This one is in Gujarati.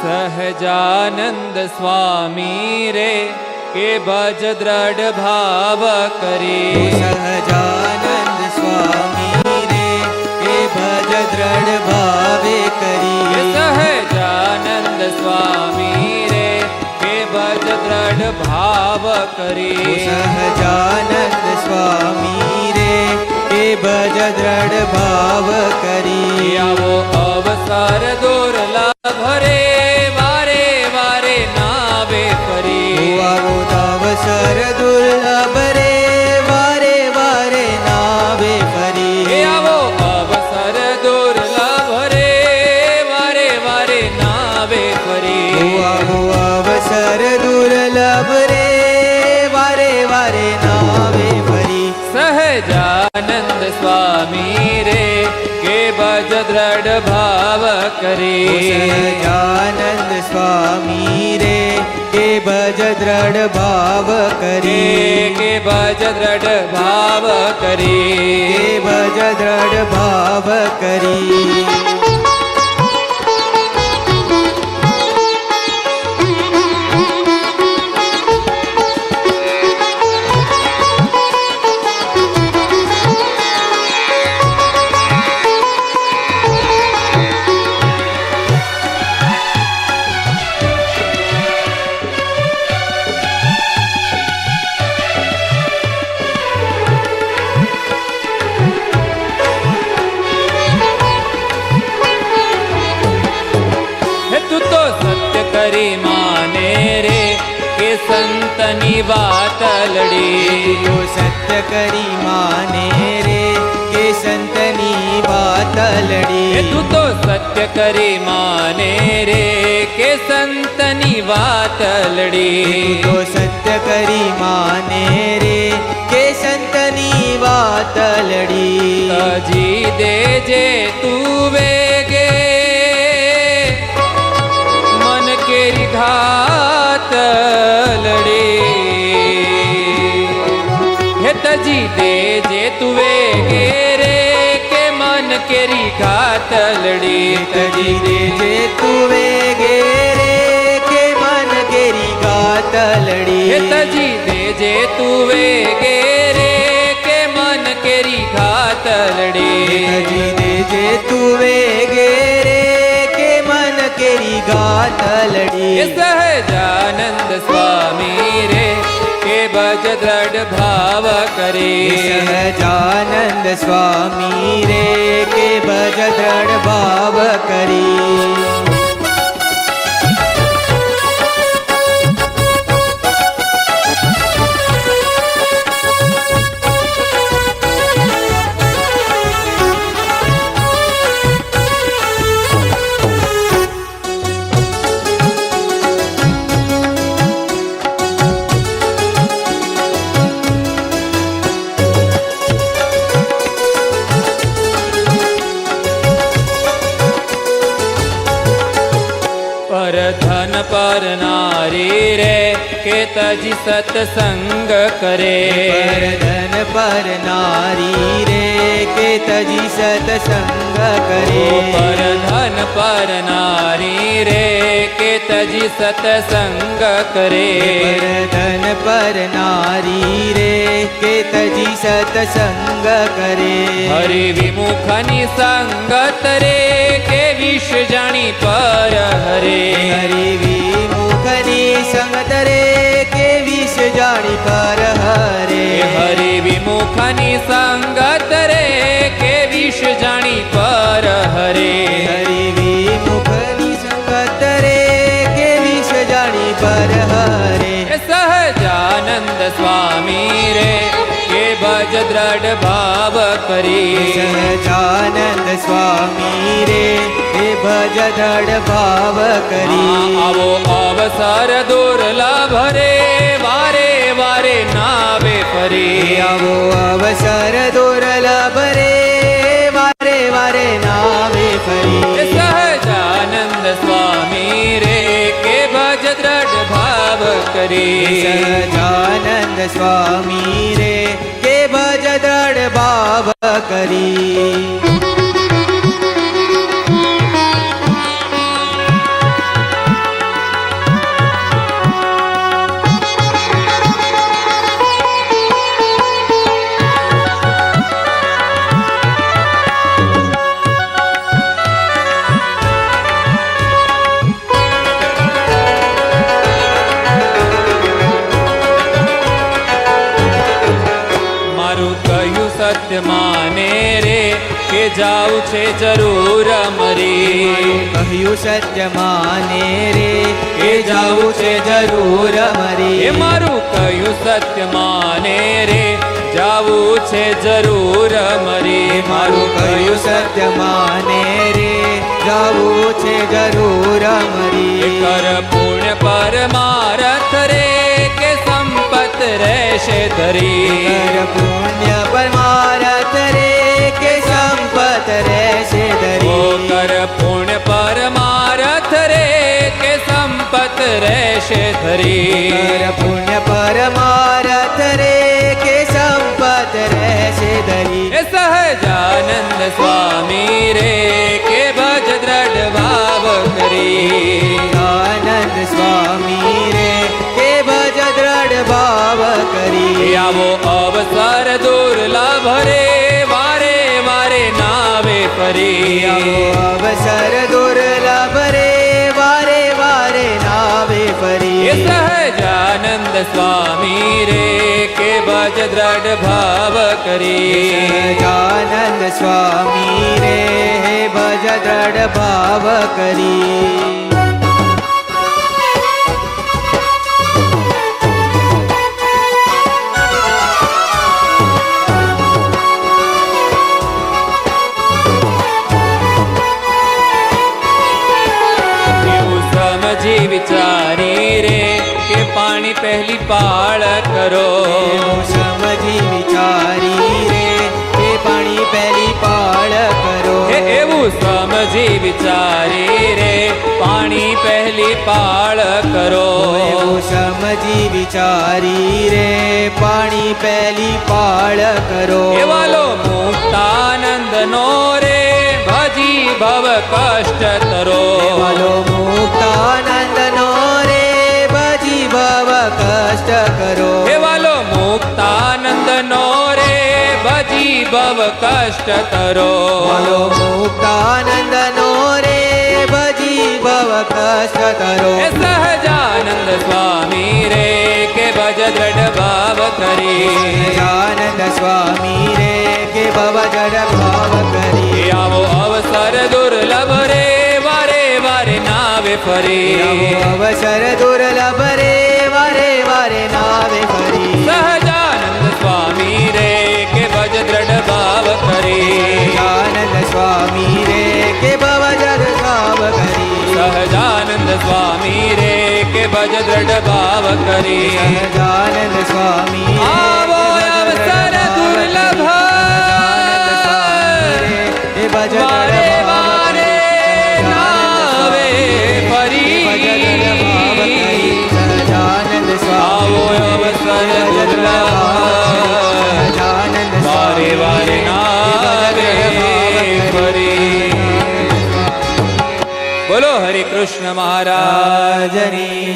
સહજાનંદ સ્વામી રે કે ભજ દ્રઢ ભાવ કરી. સહજાનંદ સ્વામી રે કે ભજ દ્રઢ ભાવે કરી. સહજાનંદ સ્વામી રે કે ભજ દ્રઢ ભાવ કરી. સહજાનંદ સ્વામી રે કે ભજ દ્રઢ ભાવ કરી. આવો અવસર દુર્લભ રે વારે વારે નાવે ફરી. આવો અવસર દુર્લભ રે વારે વારે નાવે ફરી. આવો અવસર દુર્લભ રે વારે વારે નાવે ફરી. આવો અવસર દુર્લભ રે વારે વારે નાવે ફરી. સહજાનંદ સ્વામી રે કે ભજ દ્રઢ ભાવ કરી. સહજાનંદ સ્વામી રે કે ભજ દ્રઢ ભાવ કરી. કે ભજ દ્રઢ ભાવ કરી. કે ભજ દ્રઢ ભાવ કરી. સંતની વાત લડી. તો સત્ય કરી માને રે કે સંતની વાત લડી. તું તો સત્ય કરી માને રે કે સંતની વાત લડી. તો સત્ય કરી માને રે કે સંતની વાત લડી. તજી દેજે તું વેગે મન કેરી ઘાત લડી. હે તજી દેજે તું વેગે રે કે મન કેરી ઘાત લડી. તજી દેજે તું વેગે રે કે મન કેરી ઘાત લડી. હે તજી દેજે તું વેગે રે કે મન કેરી ઘાત લડી. તજી દેજે તું વેગે રે કે મન કેરી ઘાત લડી. સહજાનંદ સ્વામી રે કે ભજ દ્રઢ ભાવ કરી. સહજાનંદ સ્વામી રે કે ભજ દ્રઢ ભાવ કરી. ધન પર નારી રે કે તજી સત્સંગ કરે. ધન પર નારી રે કે તજી સત્સંગ કરે. પર ધન પર નારી રે કે તજી સત્સંગ કરે. ધન પર નારી રે કે તજી સત્સંગ કરે. હરિ વિમુખની સંગત રે કે વિષ જાણી પર હરે. હરિ વિમુખની સંગત રે કે વિષ જાણી પર હરે. હરિ વિમુખની સંગત રે કે વિષ જાણી પર હરે. હરિ વિમુખની સંગત રે કે વિષ જાણી પર હરે. સહજાનંદ સ્વામી રે કે ભજ દ્રઢ ભાવ કરી. સહજાનંદ સ્વામી રે કે ભજ દ્રઢ ભાવ કરી. આવો અવસર દુર્લભ રે વારે વારે નાવે ફરી. આવો અવસર દુર્લભ રે વારે વારે નાવે ફરી. સહજાનંદ સ્વામી રે કે ભજ દ્રઢ ભાવ કરી. સહજાનંદ સ્વામી રે કે ભજ દ્રઢ ભાવ કરી. સત્ય માને રે કે જાવું છે જરૂર મરી કહ્યું સત્ય માને રે એ જાવું છે જરૂર એ મરી મારું કહ્યું સત્ય માને રે જાવું છે જરૂર મરી મારું કહ્યું સત્ય માને રે જાવું છે જરૂર એ મરી કર પુણ્ય પરમારથ રે કે સંપત રહેશે ધરી કર પુણ્ય પરમારથ રે કે સંપત રહેશે ઓ ધરી કર પુણ્ય પરમારથ રે કે સંપત રહેશે ધરી કર પુણ્ય પરમારથ રે કે સંપત રહેશે ધરી એ સહજાનંદ સ્વામી રે કે ભજ દ્રઢ ભાવ કરી આનંદ સ્વામી રે કે ભજ દ્રઢ ભાવ કરી આવો અવસર દુર્લભ રે વારે વારે નાવે ફરી આવો અવસર દુર્લભ રે વારે વારે નાવે એ ફરી સહજાનંદ સ્વામી રે કે ભજ દ્રઢ ભાવ કરી આનંદ સ્વામી રે હે ભજ દ્રઢ ભાવ કરી એવું સમજી વિચારી રે કે પાણી પહેલી પાળ કરો એવું સમજી વિચારી રે એ પાણી પહેલી પાળ કરો હે એવું સમજી વિચારી રે પાણી પહેલી પાળ કરો એવું સમજી વિચારી રે પાણી પહેલી પાળ કરો એવાલો મુક્તાનંદ નો રે ભજી ભવ કષ્ટ તરો વાલો મુક્તાનંદ નો રે ભજી ભવ કષ્ટ કરો એવાલો મુક્તાનંદ નો રે ભજી ભવ કષ્ટ તરો વાલો મુક્તાનંદ નો રે ભજી ભવ કષ્ટ કરો એ સહજાનંદ સ્વામી રે કે ભજ દ્રઢ ભાવ કરી આનંદ સ્વામી રે કે ભવ જડ ભાવ કરી એ આવો અવસર દુર્લભ રે વારે વારે નાવે ફરી આવો અવસર દુર્લભ રે વારે વારે નાવે ફરી સહજાનંદ સ્વામી રે કે ભજ દ્રઢ ભાવ કરી આનંદ સ્વામી રે કે ભવ જડ ભાવ કરી સહજાનંદ સ્વામી રે કે ભજ દ્રઢ ભાવ કરી સહજાનંદ સ્વામી રે આવો અવસર દુર્લભ હે ભજ વારે વારે નાવે ફરી સહજાનંદ આવો સ્વામી અવસર દુર્લભ વારે વારે નાવે ફરી બોલો હરે કૃષ્ણ મહારાજ રાજની